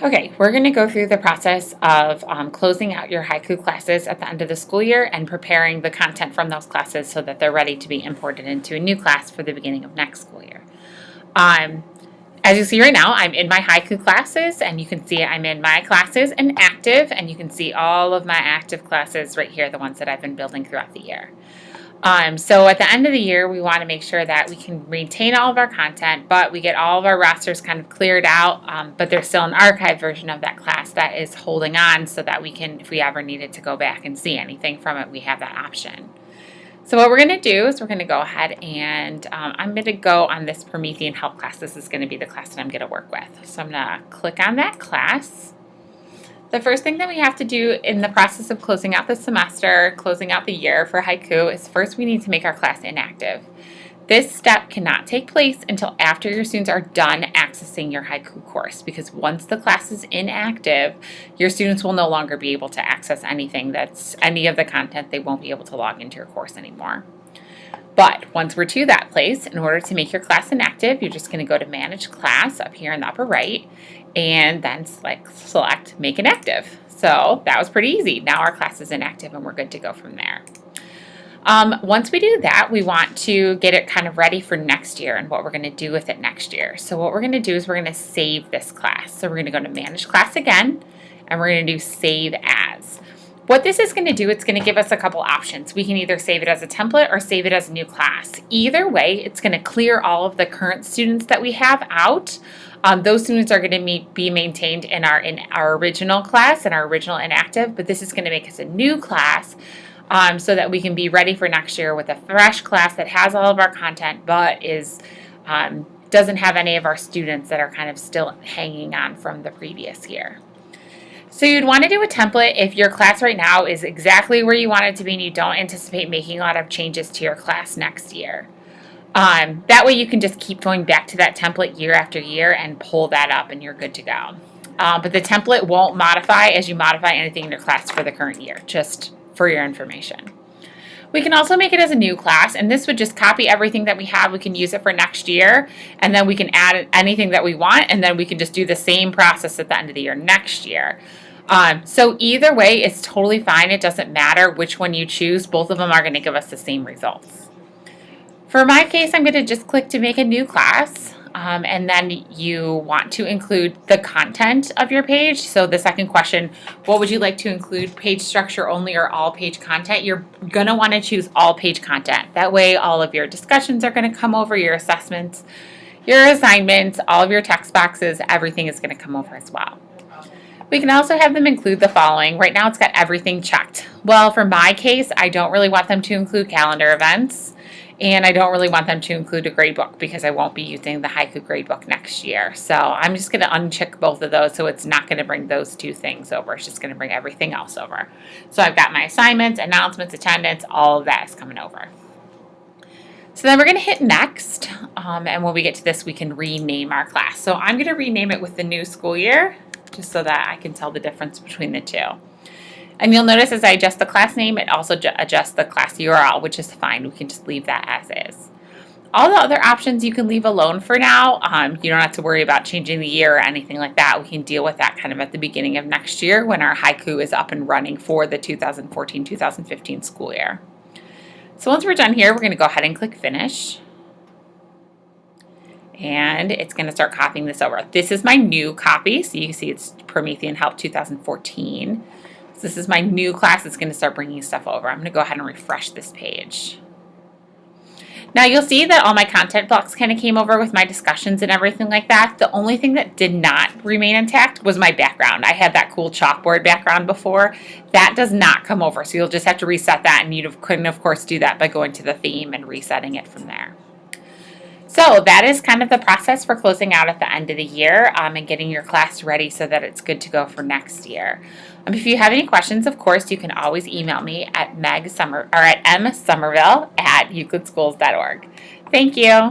Okay, we're going to go through the process of closing out your haiku classes at the end of the school year and preparing the content from those classes so that they're ready to be imported into a new class for the beginning of next school year. Um, as you see right now, I'm in my haiku classes, and you can see I'm in my classes in active, and you can see all of my active classes right here, the ones that I've been building throughout the year. So at the end of the year, we want to make sure that we can maintain all of our content, but we get all of our rosters kind of cleared out, but there's still an archive version of that class that is holding on so that we can, if we ever needed to go back and see anything from it, we have that option. So what we're going to do is we're going to go ahead and I'm going to go on this Promethean Help class. This is going to be the class that I'm going to work with. So I'm going to click on that class. The first thing that we have to do in the process of closing out the semester, closing out the year for haiku, is first we need to make our class inactive. This step cannot take place until after your students are done accessing your haiku course, because once the class is inactive, your students will no longer be able to access anything that's any of the content. They won't be able to log into your course anymore. But once we're to that place, in order to make your class inactive, you're just going to go to Manage Class up here in the upper right, and then select Make Inactive. So that was pretty easy. Now our class is inactive and we're good to go from there. Once we do that, we want to get it kind of ready for next year and what we're going to do with it next year. So what we're going to do is we're going to save this class. So we're going to go to Manage Class again, and we're going to do Save As. What this is going to do, it's going to give us a couple options. We can either save it as a template or save it as a new class. Either way, it's going to clear all of the current students that we have out. Those students are going to be maintained in our original class and our original inactive, but this is going to make us a new class so that we can be ready for next year with a fresh class that has all of our content, but doesn't have any of our students that are kind of still hanging on from the previous year. So you'd want to do a template if your class right now is exactly where you want it to be and you don't anticipate making a lot of changes to your class next year. That way you can just keep going back to that template year after year and pull that up and you're good to go. But the template won't modify as you modify anything in your class for the current year, just for your information. We can also make it as a new class, and this would just copy everything that we have. We can use it for next year, and then we can add anything that we want, and then we can just do the same process at the end of the year next year. So either way, it's totally fine. It doesn't matter which one you choose. Both of them are going to give us the same results. For my case, I'm going to just click to make a new class, and then you want to include the content of your page. So the second question, what would you like to include, page structure only or all page content? You're going to want to choose all page content. That way all of your discussions are going to come over, your assessments, your assignments, all of your text boxes, everything is going to come over as well. We can also have them include the following. Right now it's got everything checked. Well, for my case, I don't really want them to include calendar events, and I don't really want them to include a gradebook because I won't be using the Haiku gradebook next year. So I'm just going to uncheck both of those, so it's not going to bring those two things over. It's just going to bring everything else over. So I've got my assignments, announcements, attendance, all of that is coming over. So then we're going to hit next, and when we get to this, we can rename our class. So I'm going to rename it with the new school year, just so that I can tell the difference between the two. And you'll notice as I adjust the class name, it also adjusts the class URL, which is fine. We can just leave that as is. All the other options you can leave alone for now. You don't have to worry about changing the year or anything like that. We can deal with that kind of at the beginning of next year when our haiku is up and running for the 2014-2015 school year. So once we're done here, we're going to go ahead and click Finish. And it's going to start copying this over. This is my new copy, so you can see it's Promethean Help 2014. So this is my new class. It's going to start bringing stuff over. I'm going to go ahead and refresh this page. Now you'll see that all my content blocks kind of came over with my discussions and everything like that. The only thing that did not remain intact was my background. I had that cool chalkboard background before. That does not come over, so you'll just have to reset that, and you couldn't, of course, do that by going to the theme and resetting it from there. So that is kind of the process for closing out at the end of the year and getting your class ready so that it's good to go for next year. If you have any questions, of course, you can always email me at msomerville@euclidschools.org. Thank you.